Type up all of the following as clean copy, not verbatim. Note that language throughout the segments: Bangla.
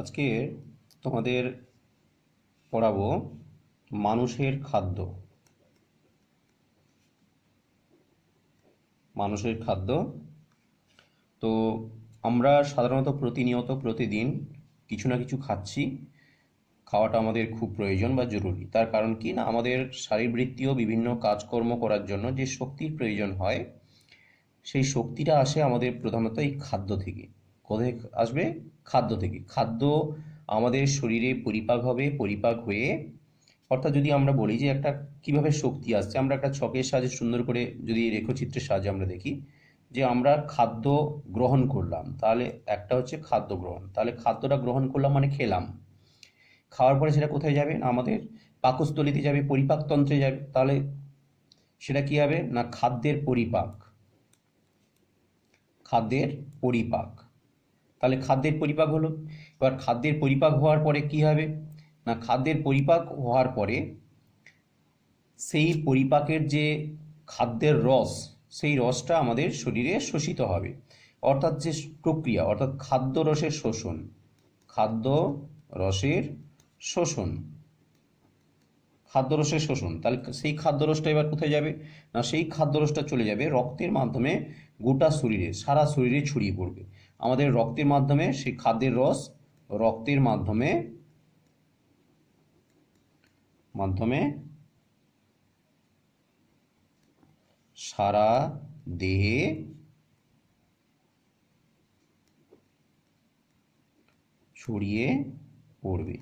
আজকে তোমাদের পড়াবো মানুষের খাদ্য। মানুষের খাদ্য তো আমরা সাধারণত প্রতিনিয়ত প্রতিদিন কিছু না কিছু খাচ্ছি। খাওয়াটা আমাদের খুব প্রয়োজন বা জরুরি। তার কারণ কি না, আমাদের শারীরবৃত্তীয় বিভিন্ন কাজকর্ম করার জন্য যে শক্তির প্রয়োজন হয়, সেই শক্তিটা আসে আমাদের প্রধানত এই খাদ্য থেকে। কোথায় আসবে? খাদ্য থেকে। খাদ্য আমাদের শরীরে পরিপাক হবে, পরিপাক হয়ে, অর্থাৎ যদি আমরা বলি যে একটা কিভাবে শক্তি আসছে, আমরা একটা ছকের সাহায্যে সুন্দর করে যদি রেখাচিত্রের সাহায্যে আমরা দেখি যে আমরা খাদ্য গ্রহণ করলাম, তাহলে একটা হচ্ছে খাদ্য গ্রহণ। তাহলে খাদ্যটা গ্রহণ করলাম মানে খেলাম। খাওয়ার পরে সেটা কোথায় যাবে না, আমাদের পাকস্থলীতে যাবে, পরিপাকতন্ত্রে যাবে। তাহলে সেটা কি হবে না, খাদ্যের পরিপাক। খাদ্যের পরিপাক। তাহলে খাদ্যের পরিপাক হলো। এবার খাদ্যের পরিপাক হওয়ার পরে কি হবে না, খাদ্যের পরিপাক হওয়ার পরে সেই পরিপাকের যে খাদ্যের রস, সেই রসটা আমাদের শরীরে শোষিত হবে। অর্থাৎ যে প্রক্রিয়া, অর্থাৎ খাদ্য রসের শোষণ। খাদ্য রসের শোষণ। খাদ্যরসের শোষণ। তাহলে সেই খাদ্যরসটা এবার কোথায় যাবে না, সেই খাদ্যরসটা চলে যাবে রক্তের মাধ্যমে গোটা শরীরে, সারা শরীরে ছড়িয়ে পড়বে। আমাদের রক্তের মাধ্যমে সেই খাদ্যের রস রক্তের মাধ্যমে মাধ্যমে সারা দেহে ছড়িয়ে পড়বে।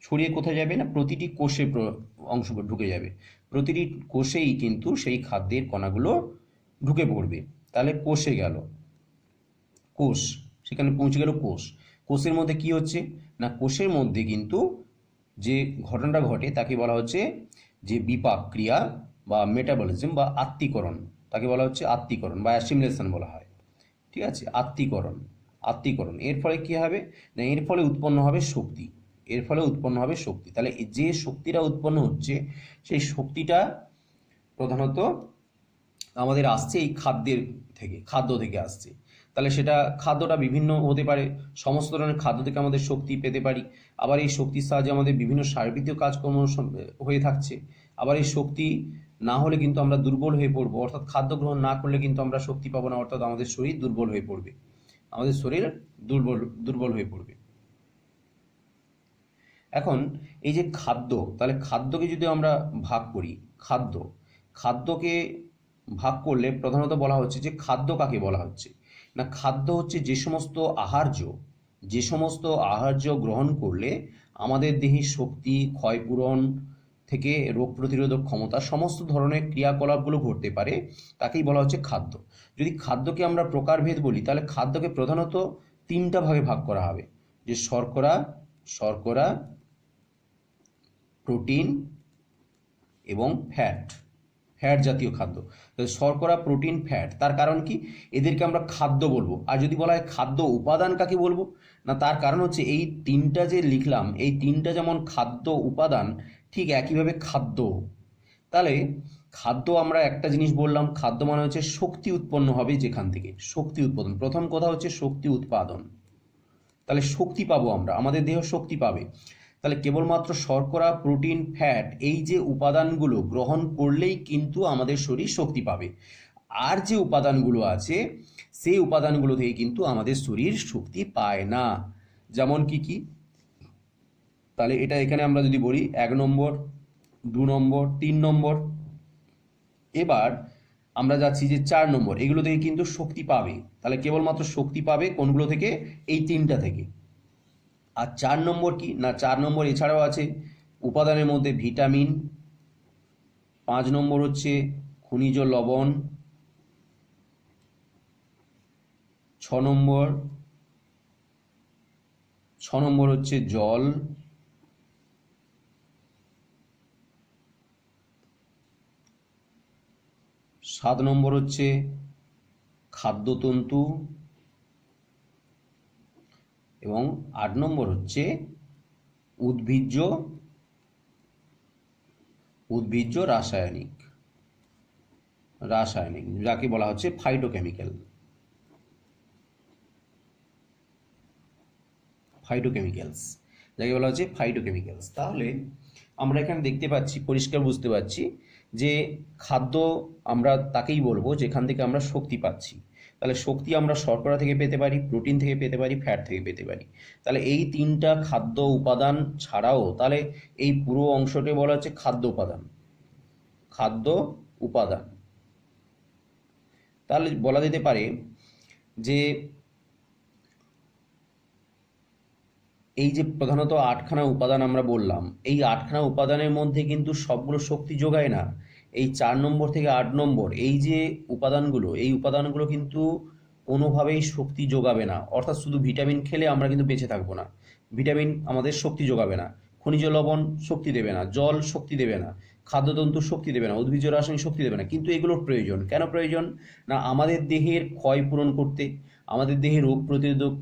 ছড়িয়ে কোথায় যাবে না, প্রতিটি কোষে অংশ ঢুকে যাবে। প্রতিটি কোষেই কিন্তু সেই খাদ্যের কণাগুলো ঢুকে পড়বে। তাহলে কোষে গেল, কোষ, সেখানে পৌঁছে গেল কোষ। কোষের মধ্যে কি হচ্ছে না, কোষের মধ্যে কিন্তু যে ঘটনাটা ঘটে তাকে বলা হচ্ছে যে বিপাক ক্রিয়া বা মেটাবলিজম বা আত্তীকরণ। তাকে বলা হচ্ছে আত্তীকরণ বা অ্যাসিমিলেশন বলা হয়। ঠিক আছে, আত্তীকরণ। আত্তীকরণ এর ফলে কি হবে না, এর ফলে উৎপন্ন হবে শক্তি। এর ফলে উৎপন্ন হবে শক্তি। তাহলে যে শক্তিটা উৎপন্ন হচ্ছে, সেই শক্তিটা প্রধানত আমাদের আসছে এই খাদ্য থেকে আসছে। তাহলে সেটা খাদ্যটা বিভিন্ন হতে পারে। সমস্ত ধরনের খাদ্য থেকে আমাদের শক্তি পেতে পারি। আবার এই শক্তির সাহায্যে আমাদের বিভিন্ন শারীরবৃত্তীয় কাজকর্ম হয়ে থাকছে। আবার এই শক্তি না হলে কিন্তু আমরা দুর্বল হয়ে পড়বো, অর্থাৎ খাদ্য গ্রহণ না করলে কিন্তু আমরা শক্তি পাবো না, অর্থাৎ আমাদের শরীর দুর্বল হয়ে পড়বে। আমাদের শরীর দুর্বল দুর্বল হয়ে পড়বে। এখন এই যে খাদ্য, তাহলে খাদ্যকে যদি আমরা ভাগ করি, খাদ্যকে ভাগ করলে প্রধানত বলা হচ্ছে যে খাদ্য কাকে বলা হচ্ছে না, খাদ্য হচ্ছে যে সমস্ত আহার্য গ্রহণ করলে আমাদের দেহে শক্তি, ক্ষয়পূরণ থেকে রোগ প্রতিরোধক ক্ষমতা, সমস্ত ধরনের ক্রিয়াকলাপগুলো ঘটতে পারে, তাকেই বলা হচ্ছে খাদ্য। যদি খাদ্যকে আমরা প্রকারভেদ বলি, তাহলে খাদ্যকে প্রধানত তিনটা ভাগে ভাগ করা হবে, যে শর্করা, শর্করা, প্রোটিন এবং ফ্যাট। ফ্যাট জাতীয় খাদ্য। শর্করা, প্রোটিন, ফ্যাট। তার কারণ কি, এদেরকে আমরা খাদ্য বলবো। আর যদি বলা হয় খাদ্য উপাদান কাকে বলবো না, তার কারণ হচ্ছে এই তিনটা যে লিখলাম, এই তিনটা যেমন খাদ্য উপাদান, ঠিক একইভাবে খাদ্য। তাহলে খাদ্য, আমরা একটা জিনিস বললাম, খাদ্য মানে হচ্ছে শক্তি উৎপন্ন হবে যেখান থেকে। শক্তি উৎপাদন, প্রথম কথা হচ্ছে শক্তি উৎপাদন। তাহলে শক্তি পাবো আমরা, আমাদের দেহ শক্তি পাবে। তাহলে কেবলমাত্র শর্করা, প্রোটিন, ফ্যাট, এই যে উপাদানগুলো গ্রহণ করলেই কিন্তু আমাদের শরীর শক্তি পাবে। আর যে উপাদানগুলো আছে, সেই উপাদানগুলো থেকে কিন্তু আমাদের শরীর শক্তি পায় না। যেমন কি কি, তাহলে এটা এখানে আমরা যদি বলি 1 নম্বর, 2 নম্বর, 3 নম্বর। এবার আমরা যাচ্ছি যে 4 নম্বর, এগুলো থেকে কিন্তু শক্তি পাবে। তাহলে কেবলমাত্র শক্তি পাবে কোনগুলো থেকে, এই তিনটা থেকে। আর 4 নম্বর কি না, 4 নম্বর এছাড়াও আছে উপাদানের মধ্যে ভিটামিন, 5 নম্বর হচ্ছে খনিজ লবণ, 6 নম্বর হচ্ছে জল, 7 নম্বর হচ্ছে খাদ্যতন্তু এবং 8 নম্বর হচ্ছে উদ্ভিজ্জ রাসায়নিক, যাকে বলা হচ্ছে ফাইটোকেমিক্যাল। ফাইটোকেমিক্যালস, যাকে বলা হচ্ছে ফাইটোকেমিক্যালস। তাহলে আমরা এখানে দেখতে পাচ্ছি, পরিষ্কার বুঝতে পারছি যে খাদ্য আমরা তাকেই বলবো যেখান থেকে আমরা শক্তি পাচ্ছি। তাহলে শক্তি আমরা শর্করা থেকে পেতে পারি, প্রোটিন থেকে পেতে পারি, ফ্যাট থেকে পেতে পারি। তাহলে এই তিনটা খাদ্য উপাদান ছাড়াও তাহলে এই পুরো অংশটি বলা হচ্ছে খাদ্য উপাদান। খাদ্য উপাদান তাহলে বলা যেতে পারে যে এই যে প্রধানত 8খানা উপাদান আমরা বললাম, এই 8খানা উপাদানের মধ্যে কিন্তু সবগুলো শক্তি যোগায় না। এই 4 নম্বর থেকে 8 নম্বর এই যে উপাদানগুলো, এই উপাদানগুলো কিন্তু কোনোভাবেই শক্তি যোগাবে না। অর্থাৎ শুধু ভিটামিন খেলে আমরা কিন্তু বেঁচে থাকবো না, ভিটামিন আমাদের শক্তি যোগাবে না, খনিজ লবণ শক্তি দেবে না, জল শক্তি দেবে না, খাদ্যতন্তু শক্তি দেবে না, উদ্ভিজ্জ রাসায়নিক শক্তি দেবে না। কিন্তু এগুলোর প্রয়োজন। কেন প্রয়োজন? না আমাদের দেহের ক্ষয় পূরণ করতে, আমাদের দেহে রোগ প্রতিরোধক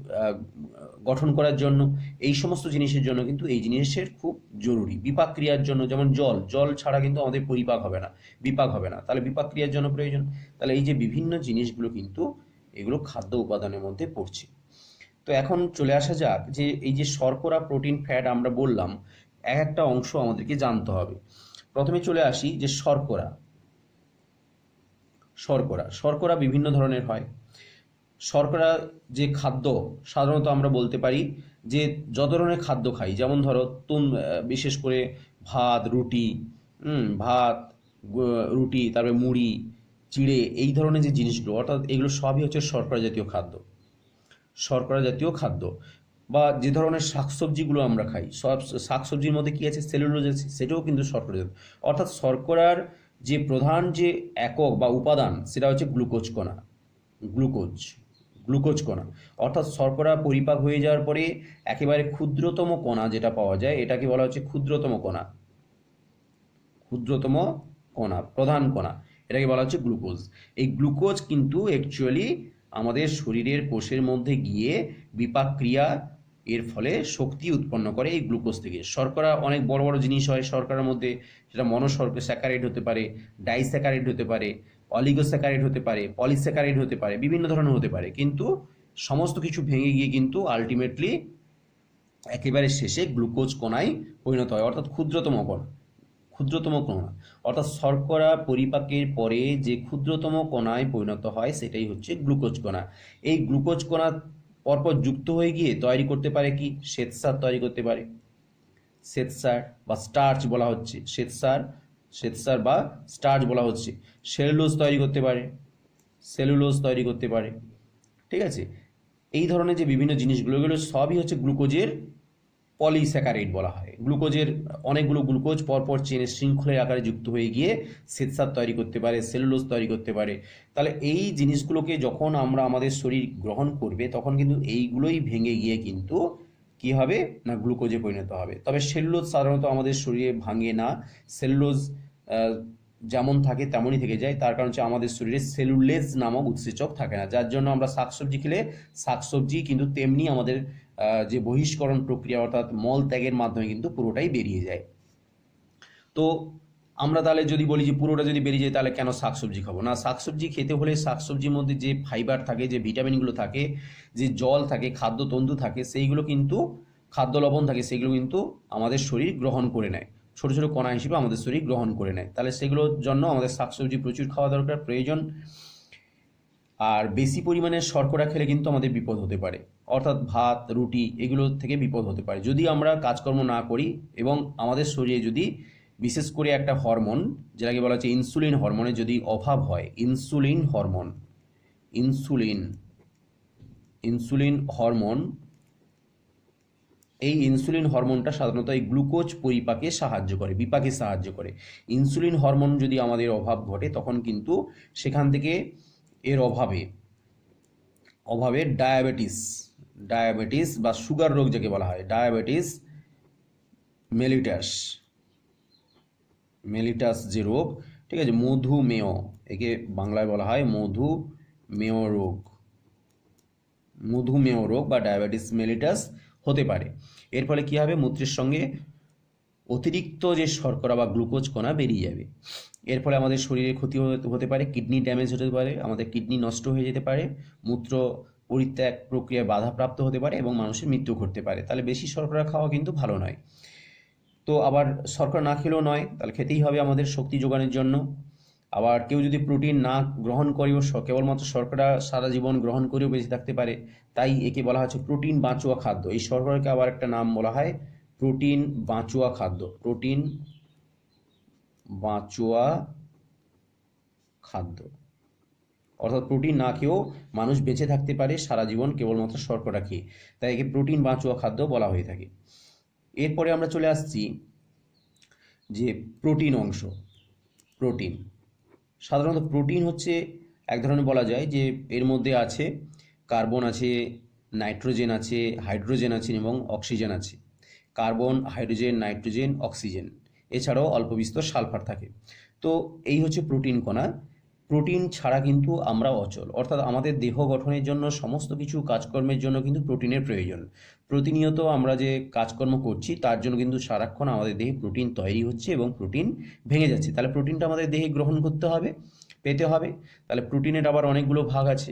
গঠন করার জন্য, এই সমস্ত জিনিসের জন্য কিন্তু এই জিনিসের খুব জরুরি। বিপাক ক্রিয়ার জন্য, যেমন জল ছাড়া কিন্তু আমাদের পরিপাক হবে না, বিপাক হবে না, তাহলে বিপাক ক্রিয়ার জন্য প্রয়োজন। তাহলে এই যে বিভিন্ন জিনিসগুলো কিন্তু এগুলো খাদ্য উপাদানের মধ্যে পড়ছে। তো এখন চলে আসা যাক যে এই যে শর্করা, প্রোটিন, ফ্যাট আমরা বললাম, এক একটা অংশ আমাদেরকে জানতে হবে। প্রথমে চলে আসি যে শর্করা। শর্করা বিভিন্ন ধরনের হয়। শর্করা যে খাদ্য, সাধারণত আমরা বলতে পারি যে যত ধরনের খাদ্য খাই, যেমন ধরো বিশেষ করে ভাত, রুটি, তারপরে মুড়ি, চিড়ে, এই ধরনের যে জিনিসগুলো, অর্থাৎ এগুলো সবই হচ্ছে শর্করা জাতীয় খাদ্য। শর্করা জাতীয় খাদ্য বা যে ধরনের শাকসবজিগুলো আমরা খাই, সব শাকসবজির মধ্যে কি আছে? সেলুলোজ আছে, সেটাও কিন্তু শর্করা জাতীয়। অর্থাৎ শর্করার যে প্রধান যে একক বা উপাদান সেটা হচ্ছে গ্লুকোজ কণা। গ্লুকোজ কণা অর্থাৎ শর্করা পরিপাক হয়ে যাওয়ার পরে একেবারে ক্ষুদ্রতম কণা যেটা পাওয়া যায় এটাকে বলা হচ্ছে ক্ষুদ্রতম কণা, প্রধান কণা, এটাকে বলা হচ্ছে গ্লুকোজ। এই গ্লুকোজ কিন্তু অ্যাকচুয়ালি আমাদের শরীরের কোষের মধ্যে গিয়ে বিপাক ক্রিয়া এর ফলে শক্তি উৎপন্ন করে এই গ্লুকোজ থেকে। শর্করা অনেক বড় বড় জিনিস হয় শর্করার মধ্যে, সেটা মনোস্যাকারাইড হতে পারে, ডাইস্যাকারাইড হতে পারে, অলিগোস্যাকারাইড হতে পারে, পলিস্যাকারাইড হতে পারে, বিভিন্ন ধরনের হতে পারে। কিন্তু সমস্ত কিছু ভেঙে গিয়ে কিন্তু আলটিমেটলি একেবারে শেষে গ্লুকোজ কণায় পরিণত হয়, অর্থাৎ ক্ষুদ্রতম কণা। অর্থাৎ শর্করা পরিপাকের পরে যে ক্ষুদ্রতম কণায় পরিণত হয় সেটাই হচ্ছে গ্লুকোজ কণা। এই গ্লুকোজ কণা পরপর যুক্ত হয়ে গিয়ে তৈরি করতে পারে কি? শ্বেতসার তৈরি করতে পারে। শ্বেতসার বা স্টার্চ বলা হচ্ছে, শ্বেতসার বা স্টার্চ বলা হচ্ছে। সেলুলোজ তৈরি করতে পারে, ঠিক আছে? এই ধরনের যে বিভিন্ন জিনিসগুলো, এগুলো সবই হচ্ছে গ্লুকোজের পলিস্যাকারাইড বলা হয়। গ্লুকোজের অনেকগুলো গ্লুকোজ পরপর চেনে শৃঙ্খলের আকারে যুক্ত হয়ে গিয়ে শ্বেতসার তৈরি করতে পারে, সেলুলোজ তৈরি করতে পারে। তাহলে এই জিনিসগুলোকে যখন আমরা আমাদের শরীর গ্রহণ করবে তখন কিন্তু এইগুলোই ভেঙে গিয়ে কিন্তু কি হবে না গ্লুকোজে পরিণত হবে। তবে সেলুলোজ সাধারণত আমাদের শরীরে ভাঙে না, সেলুলোজ যেমন থাকে তেমনই থেকে যায়। তার কারণ হচ্ছে আমাদের শরীরে সেলুলেজ নামক উৎসেচক থাকে না, যার জন্য আমরা শাকসবজি খেলে শাকসবজি কিন্তু তেমনি আমাদের যে বহিষ্করণ প্রক্রিয়া অর্থাৎ মল ত্যাগের মাধ্যমে কিন্তু পুরোটাই বেরিয়ে যায়। তো আমরা তাহলে যদি বলি যে পুরোটা যদি বেরিয়ে যায় তাহলে কেন শাকসবজি খাবো না? শাকসবজি খেতে হলে শাকসবজির মধ্যে যে ফাইবার থাকে, যে ভিটামিনগুলো থাকে, যে জল থাকে, খাদ্যতন্তু থাকে, সেইগুলো কিন্তু খাদ্য লবণ থাকে, সেগুলো কিন্তু আমাদের শরীর গ্রহণ করে নেয়, ছোট ছোট কণা হিসেবে আমাদের শরীর গ্রহণ করে নেয়। তাহলে সেগুলোর জন্য আমাদের শাকসবজি প্রচুর খাওয়া দরকার, প্রয়োজন। আর বেশি পরিমাণে শর্করা খেলে কিন্তু আমাদের বিপদ হতে পারে, অর্থাৎ ভাত, রুটি এগুলো থেকে বিপদ হতে পারে যদি আমরা কাজকর্ম না করি এবং আমাদের শরীরে যদি বিশেষ করে একটা হরমোন যেটাকে বলা হচ্ছে ইনসুলিন হরমোনের যদি অভাব হয়, ইনসুলিন হরমোন এই ইনসুলিন হরমোনটা সাধারণত এই গ্লুকোজ পরিপাকে সাহায্য করে, বিপাকে সাহায্য করে। ইনসুলিন হরমোন যদি আমাদের অভাব ঘটে তখন কিন্তু সেখান থেকে এর অভাবে ডায়াবেটিস বা সুগার রোগ যাকে বলা হয়, ডায়াবেটিস মেলিটাস যে রোগ, ঠিক আছে, মধুমেহ, একে বাংলায় বলা হয় মধুমেহ রোগ বা ডায়াবেটিস মেলিটাস হতে পারে। এর ফলে কি হবে? মূত্রের সঙ্গে অতিরিক্ত যে শর্করা বা গ্লুকোজ কণা বেরিয়ে যাবে। এর ফলে আমাদের শরীরে ক্ষতি হতে পারে, কিডনি ড্যামেজ হতে পারে, আমাদের কিডনি নষ্ট হয়ে যেতে পারে, মূত্র পরিত্যাগ প্রক্রিয়ায় বাধাপ্রাপ্ত হতে পারে এবং মানুষের মৃত্যু ঘটতে পারে। তাহলে বেশি শর্করা খাওয়া কিন্তু ভালো নয়। তো আবার শর্করা না খেলেও নয়, তাহলে খেতেই হবে আমাদের শক্তি যোগানোর জন্য। আবার কেউ যদি প্রোটিন না গ্রহণ করেও কেবলমাত্র শর্করা সারা জীবন গ্রহণ করেও বেঁচে থাকতে পারে, তাই একে বলা হচ্ছে প্রোটিন বাঁচুয়া খাদ্য। এই শর্করাকে আবার একটা নাম বলা হয় প্রোটিন বাঁচুয়া খাদ্য। প্রোটিন বাঁচুয়া খাদ্য, অর্থাৎ প্রোটিন না খেয়েও মানুষ বেঁচে থাকতে পারে সারা জীবন কেবলমাত্র শর্করা খেয়ে, তাই একে প্রোটিন বাঁচুয়া খাদ্য বলা হয়ে থাকে। এরপরে আমরা চলে আসছি যে প্রোটিন অংশ। প্রোটিন সাধারণত প্রোটিন হচ্ছে এক ধরনের বলা যায় যে এর মধ্যে আছে কার্বন আছে, নাইট্রোজেন আছে, হাইড্রোজেন আছে এবং অক্সিজেন আছে। কার্বন, হাইড্রোজেন, নাইট্রোজেন, অক্সিজেন, এছাড়াও অল্প বিস্তর সালফার থাকে। তো এই হচ্ছে প্রোটিন কণা। প্রোটিন ছাড়া কিন্তু আমরা অচল, অর্থাৎ আমাদের দেহ গঠনের জন্য সমস্ত কিছু কাজকর্মের জন্য কিন্তু প্রোটিনের প্রয়োজন। প্রতিনিয়ত আমরা যে কাজকর্ম করছি তার জন্য কিন্তু সারাক্ষণ আমাদের দেহে প্রোটিন তৈরি হচ্ছে এবং প্রোটিন ভেঙে যাচ্ছে। তাহলে প্রোটিনটা আমাদের দেহে গ্রহণ করতে হবে, পেতে হবে। তাহলে প্রোটিনের আবার অনেকগুলো ভাগ আছে,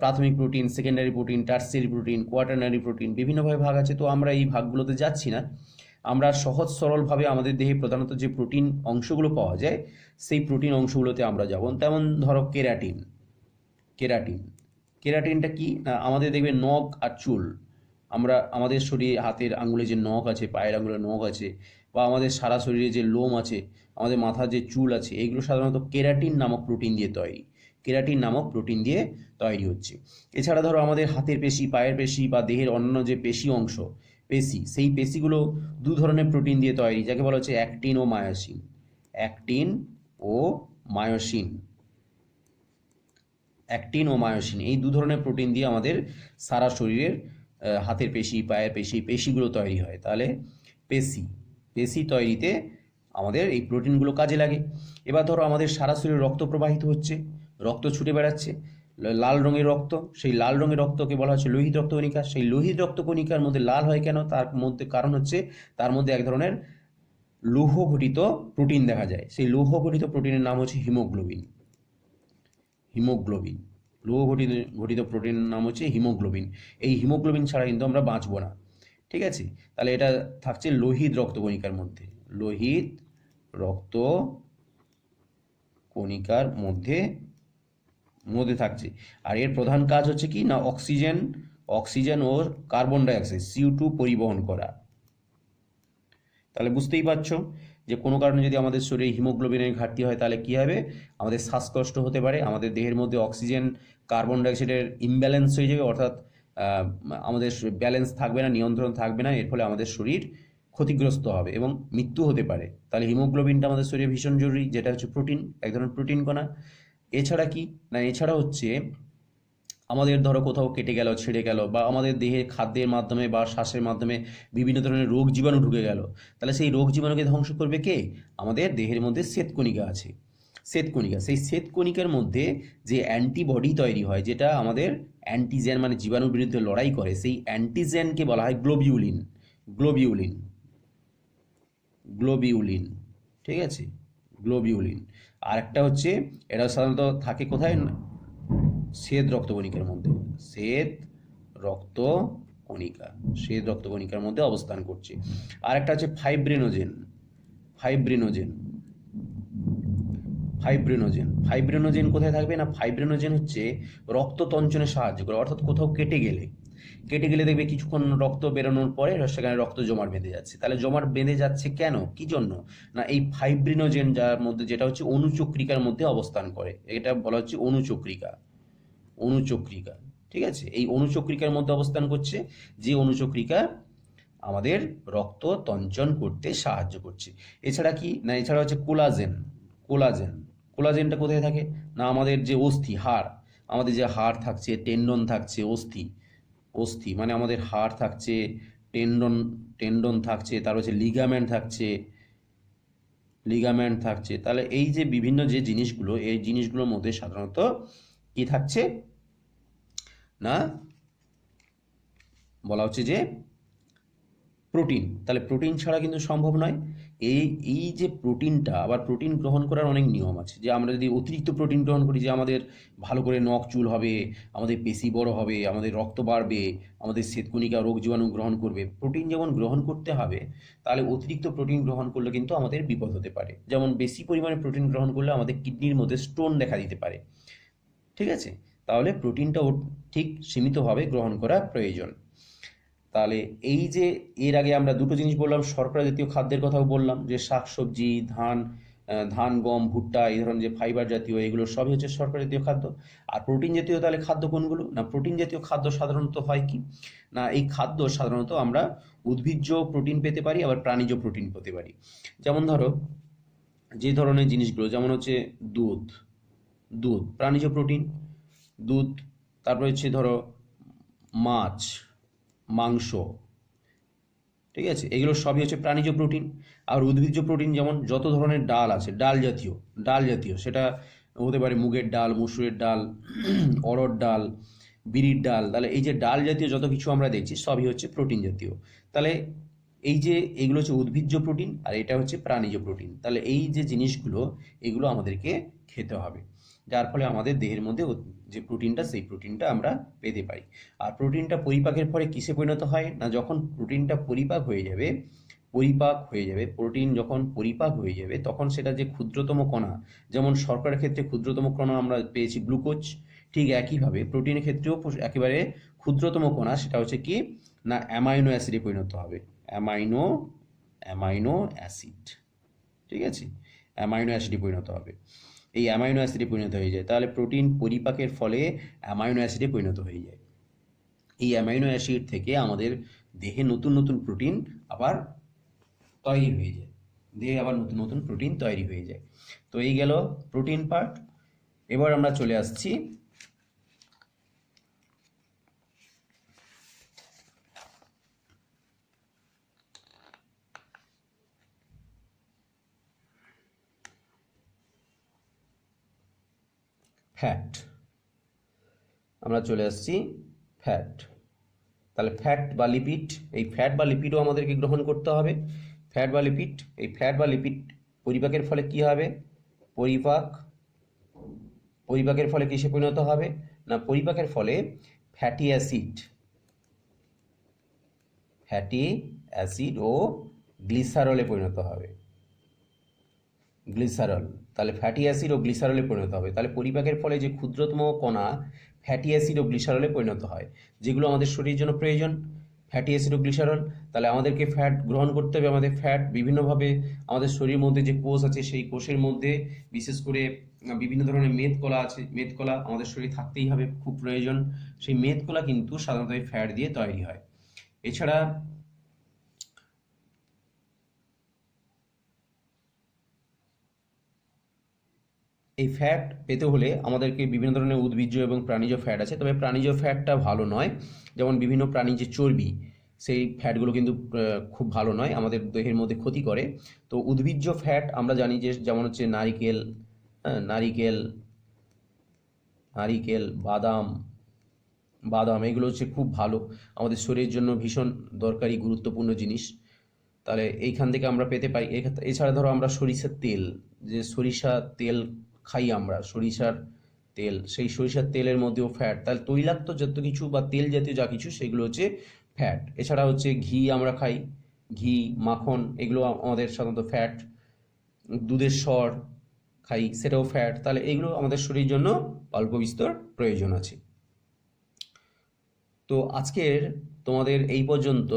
প্রাথমিক protein, secondary protein, tertiary protein, quaternary protein, বিভিন্নভাবে ভাগ আছে। তো আমরা এই ভাগগুলোতে যাচ্ছি না। আমরা সহজ সরলভাবে আমাদের দেহে প্রধানত যে প্রোটিন অংশগুলো পাওয়া যায় সেই প্রোটিন অংশগুলোতে আমরা যাব। যেমন ধরো কেরাটিন। কেরাটিন কেরাটিনটা কি না, আমাদের দেখবে নখ আর চুল, আমরা আমাদের শরীরে হাতের আঙুলে যে নখ আছে, পায়ের আঙুলে নখ আছে, বা আমাদের সারা শরীরে যে লোম আছে, আমাদের মাথার যে চুল আছে, এইগুলো সাধারণত কেরাটিন নামক প্রোটিন দিয়ে তৈরি। কেরাটিন নামক প্রোটিন দিয়ে তৈরি হচ্ছে। এছাড়া ধরো আমাদের হাতের পেশি, পায়ের পেশি বা দেহের অন্যান্য যে পেশি অংশ, পেশি, সেই পেশিগুলো দু ধরনের প্রোটিন দিয়ে তৈরি, যাকে বলা হচ্ছে অ্যাক্টিন ও মায়োসিন। অ্যাক্টিন ও মায়োসিন। অ্যাক্টিন ও মায়োসিন এই দু ধরনের প্রোটিন দিয়ে আমাদের সারা শরীরের হাতের পেশি, পায়ের পেশি, পেশিগুলো তৈরি হয়। তাহলে পেশি তৈরিতে আমাদের এই প্রোটিনগুলো কাজে লাগে। এবার ধরো আমাদের সারা শরীরে রক্ত প্রবাহিত হচ্ছে, রক্ত ছুটে বেড়াচ্ছে, লাল রঙের রক্ত, সেই লাল রঙের রক্তকে বলা হচ্ছে লোহিত রক্তকণিকা। সেই লোহিত রক্তকণিকার মধ্যে লাল হয় কেন, তার মধ্যে কারণ হচ্ছে তার মধ্যে এক ধরনের লৌহ ঘটিত প্রোটিন দেখা যায়। সেই লৌহ ঘটিত প্রোটিনের নাম হচ্ছে হিমোগ্লোবিন। হিমোগ্লোবিন, লৌহ ঘটিত প্রোটিনের নাম হচ্ছে হিমোগ্লোবিন। এই হিমোগ্লোবিন ছাড়া কিন্তু আমরা বাঁচবো না। ঠিক আছে, তাহলে এটা থাকছে লোহিত রক্তকণিকার মধ্যে। লোহিত রক্তকণিকার মধ্যে থাকছে। আর এর প্রধান কাজ হচ্ছে কি না, অক্সিজেন ও কার্বন ডাইঅক্সাইড CO2 পরিবহন করা। তাহলে বুঝতেই পারছো যে কোনো কারণে যদি আমাদের শরীরে হিমোগ্লোবিনের ঘাটতি হয় তাহলে কী হবে, আমাদের শ্বাসকষ্ট হতে পারে, আমাদের দেহের মধ্যে অক্সিজেন কার্বন ডাইঅক্সাইডের ইমব্যালেন্স হয়ে যাবে, অর্থাৎ আমাদের ব্যালেন্স থাকবে না, নিয়ন্ত্রণ থাকবে না। এর ফলে আমাদের শরীর ক্ষতিগ্রস্ত হবে এবং মৃত্যু হতে পারে। তাহলে হিমোগ্লোবিনটা আমাদের শরীরে ভীষণ জরুরি, যেটা হচ্ছে প্রোটিন, এক ধরনের প্রোটিন কণা। এছাড়া কি না, এছাড়া হচ্ছে আমাদের ধরো কোথাও কেটে গেল, ছিঁড়ে গেল, বা আমাদের দেহে খাদ্যের মাধ্যমে বা শ্বাসের মাধ্যমে বিভিন্ন ধরনের রোগ জীবাণু ঢুকে গেল, তাহলে সেই রোগ জীবাণুকে ধ্বংস করবে কে, আমাদের দেহের মধ্যে শ্বেতকণিকা আছে। শ্বেতকণিকা, সেই শ্বেতকণিকার মধ্যে যে অ্যান্টিবডি তৈরি হয়, যেটা আমাদের অ্যান্টিজেন মানে জীবাণুর বিরুদ্ধে লড়াই করে, সেই অ্যান্টিজেনকে বলা হয় গ্লোবিউলিন। গ্লোবিউলিন, গ্লোবিউলিন, ঠিক আছে, গ্লোবিউলিন। আর একটা হচ্ছে, এটা সাধারণত থাকে কোথায়, শ্বেত রক্তকণিকার মধ্যে। শ্বেত রক্তকণিকার মধ্যে অবস্থান করছে। আর একটা হচ্ছে ফাইব্রিনোজেন। ফাইব্রিনোজেন কোথায় থাকবে না, ফাইব্রিনোজেন হচ্ছে রক্ত তঞ্চনে সাহায্য করে। অর্থাৎ কোথাও কেটে গেলে দেখবে কিছুক্ষণ রক্ত বেরোনোর পরে সেখানে রক্ত জমাট বেঁধে যাচ্ছে। তাহলে জমাট বেঁধে যাচ্ছে কেন, কি জন্য না, এই ফাইব্রিনোজেন যার মধ্যে, যেটা হচ্ছে অণুচক্রিকার মধ্যে অবস্থান করে, এটা বলা হচ্ছে অণুচক্রিকা। ঠিক আছে, এই অণুচক্রিকার মধ্যে অবস্থান করছে, যে অণুচক্রিকা আমাদের রক্ত তঞ্চন করতে সাহায্য করছে। এছাড়া কি না, এছাড়া হচ্ছে কোলাজেনটা কোথায় থাকে না, আমাদের যে অস্থি, হাড়, আমাদের যে হাড় থাকছে, টেন্ডন থাকছে, অস্থি মানে আমাদের হাড় থাকছে, টেন্ডন থাকছে, তার হচ্ছে লিগামেন্ট থাকছে। তাহলে এই যে বিভিন্ন যে জিনিসগুলো, এই জিনিসগুলোর মধ্যে সাধারণত কি থাকছে না, বলা হচ্ছে যে প্রোটিন, তাহলে প্রোটিন ছাড়া কিন্তু সম্ভব নয়। এই এই যে প্রোটিনটা, আবার প্রোটিন গ্রহণ করার অনেক নিয়ম আছে, যে আমরা যদি অতিরিক্ত প্রোটিন গ্রহণ করি, যে আমাদের ভালো করে নখ চুল হবে, আমাদের পেশি বড় হবে, আমাদের রক্ত বাড়বে, আমাদের শ্বেতকণিকা রোগ জীবাণু গ্রহণ করবে, প্রোটিন যেমন গ্রহণ করতে হবে, তাহলে অতিরিক্ত প্রোটিন গ্রহণ করলে কিন্তু আমাদের বিপদ হতে পারে। যেমন বেশি পরিমাণে প্রোটিন গ্রহণ করলে আমাদের কিডনির মধ্যে স্টোন দেখা দিতে পারে, ঠিক আছে? তাহলে প্রোটিনটাও ঠিক সীমিতভাবে গ্রহণ করা প্রয়োজন। তাহলে এই যে এর আগে আমরা দুটো জিনিস বললাম, শর্করা জাতীয় খাদ্যের কথাও বললাম, যে শাকসবজি, ধান, গম, ভুট্টা, এই ধরনের যে ফাইবার জাতীয়, এগুলো সবই হচ্ছে শর্করা জাতীয় খাদ্য। আর প্রোটিন জাতীয় তাহলে খাদ্য কোনগুলো? না, প্রোটিন জাতীয় খাদ্য সাধারণত হয় কি না, এই খাদ্য সাধারণত আমরা উদ্ভিজ্জ প্রোটিন পেতে পারি, আবার প্রাণীজ প্রোটিন পেতে পারি। যেমন ধরো যে ধরনের জিনিসগুলো, যেমন হচ্ছে দুধ, প্রাণীজ প্রোটিন, দুধ। তারপর হচ্ছে ধরো মাছ, মাংস, ঠিক আছে? এগুলো সবই হচ্ছে প্রাণীজ প্রোটিন। আর উদ্ভিজ্জ প্রোটিন যেমন যত ধরনের ডাল আছে, ডাল জাতীয়, সেটা হতে পারে মুগের ডাল, মুসুরের ডাল, অড়হর ডাল, বিরির ডাল। তাহলে এই যে ডাল জাতীয় যত কিছু আমরা দেখছি, সবই হচ্ছে প্রোটিন জাতীয়। তাহলে এই যে এগুলো হচ্ছে উদ্ভিজ্জ প্রোটিন, আর এটা হচ্ছে প্রাণীজ প্রোটিন। তাহলে এই যে জিনিসগুলো, এগুলো আমাদেরকে খেতে হবে, যার ফলে আমাদের দেহের মধ্যে যে প্রোটিনটা, সেই প্রোটিনটা আমরা পেতে পারি। আর প্রোটিনটা পরিপাকের পরে কিসে পরিণত হয় না, যখন প্রোটিনটা পরিপাক হয়ে যাবে, প্রোটিন যখন পরিপাক হয়ে যাবে, তখন সেটা যে ক্ষুদ্রতম কণা, যেমন শর্করার ক্ষেত্রে ক্ষুদ্রতম কণা আমরা পেয়েছি গ্লুকোজ, ঠিক একইভাবে প্রোটিনের ক্ষেত্রেও একেবারে ক্ষুদ্রতম কণা, সেটা হচ্ছে কি না অ্যামাইনো অ্যাসিডে পরিণত হবে। অ্যামাইনো অ্যাসিড, ঠিক আছে? অ্যামাইনো অ্যাসিডে পরিণত হবে। এই অ্যামাইনো অ্যাসিডে পরিণত হয়ে যায়। তাহলে প্রোটিন পরিপাকের ফলে অ্যামাইনো অ্যাসিডে পরিণত হয়ে যায়। এই অ্যামাইনো অ্যাসিড থেকে আমাদের দেহে নতুন নতুন প্রোটিন আবার তৈরি হয়ে যায়, তো এই গেল প্রোটিন পার্ট। এবার আমরা চলে আসছি ফ্যাট। ফ্যাট। তাহলে ফ্যাট বা লিপিড, এই ফ্যাট বা লিপিডও আমাদেরকে গ্রহণ করতে হবে। এই ফ্যাট বা লিপিড পরিপাকের ফলে কি হবে? পরিপাকের ফলে কিসে পরিণত হবে না, পরিপাকের ফলে ফ্যাটি অ্যাসিড ও গ্লিসারলে পরিণত হবে। তাহলে ফ্যাটি অ্যাসিড ও গ্লিসারলে পরিণত হবে। তাহলে পরিপাকের ফলে যে ক্ষুদ্রতম কণা ফ্যাটি অ্যাসিড ও গ্লিসারলে পরিণত হয়, যেগুলো আমাদের শরীরের জন্য প্রয়োজন, ফ্যাটি অ্যাসিড ও গ্লিসারল। তাহলে আমাদেরকে ফ্যাট গ্রহণ করতে হবে। আমাদের ফ্যাট বিভিন্নভাবে আমাদের শরীরের মধ্যে যে কোষ আছে, সেই কোষের মধ্যে বিশেষ করে বিভিন্ন ধরনের মেদকলা আছে, মেদকলা আমাদের শরীরে থাকতেই হবে, খুব প্রয়োজন। সেই মেদকলা কিন্তু সাধারণত এই ফ্যাট দিয়ে তৈরি হয়। এছাড়া এই ফ্যাট পেতে হলে আমাদেরকে বিভিন্ন ধরনের উদ্ভিজ্জ এবং প্রাণীজ ফ্যাট আছে, তবে প্রাণীজ ফ্যাটটা ভালো নয়। যেমন বিভিন্ন প্রাণীর যে চর্বি, সেই ফ্যাটগুলো কিন্তু খুব ভালো নয়, আমাদের দেহের মধ্যে ক্ষতি করে। তো উদ্ভিজ্জ ফ্যাট আমরা জানি যে, যেমন হচ্ছে নারিকেল, বাদাম, এগুলো হচ্ছে খুব ভালো, আমাদের শরীরের জন্য ভীষণ দরকারি গুরুত্বপূর্ণ জিনিস। তাহলে এইখান থেকে আমরা পেতে পাই। এছাড়া ধরো আমরা সরিষার তেল খাই, আমরা সরিষার তেল, সেই সরিষার তেলের মধ্যেও ফ্যাট। তাহলে তৈলাক্ত যত কিছু বা তেল জাতীয় যা কিছু, সেগুলো হচ্ছে ফ্যাট। এছাড়া হচ্ছে ঘি আমরা খাই, ঘি, মাখন, এগুলো আমাদের সাধারণত ফ্যাট। দুধের সর খাই, সেটাও ফ্যাট। তাহলে এগুলো আমাদের শরীরের জন্য অল্প বিস্তর প্রয়োজন আছে। তো আজকের তোমাদের এই পর্যন্ত,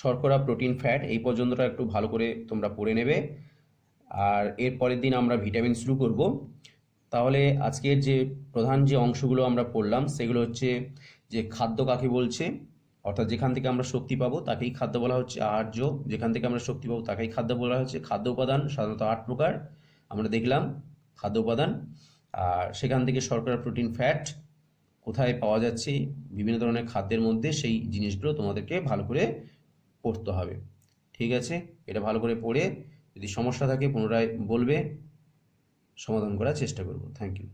শর্করা, প্রোটিন, ফ্যাট, এই পর্যন্তটা একটু ভালো করে তোমরা পড়ে নেবে। আর এর পরের দিন আমরা ভিটামিন শুরু করব। তাহলে আজকের যে প্রধান যে অংশগুলো আমরা পড়লাম, সেগুলো হচ্ছে যে খাদ্য কাকে বলছে, অর্থাৎ যেখান থেকে আমরা শক্তি পাবো তাকেই খাদ্য বলা হচ্ছে। আহার্য, যেখান থেকে আমরা শক্তি পাবো তাকেই খাদ্য বলা হচ্ছে। খাদ্য উপাদান সাধারণত 8 প্রকার আমরা দেখলাম খাদ্য উপাদান। আর সেখান থেকে শর্করা, প্রোটিন, ফ্যাট কোথায় পাওয়া যাচ্ছে বিভিন্ন ধরনের খাদ্যের মধ্যে, সেই জিনিসগুলো তোমাদেরকে ভালো করে পড়তে হবে। ঠিক আছে? এটা ভালো করে পড়ে যদি সমস্যা থাকে পুনরায় বলবে, সমাধান করার চেষ্টা করব। Thank you.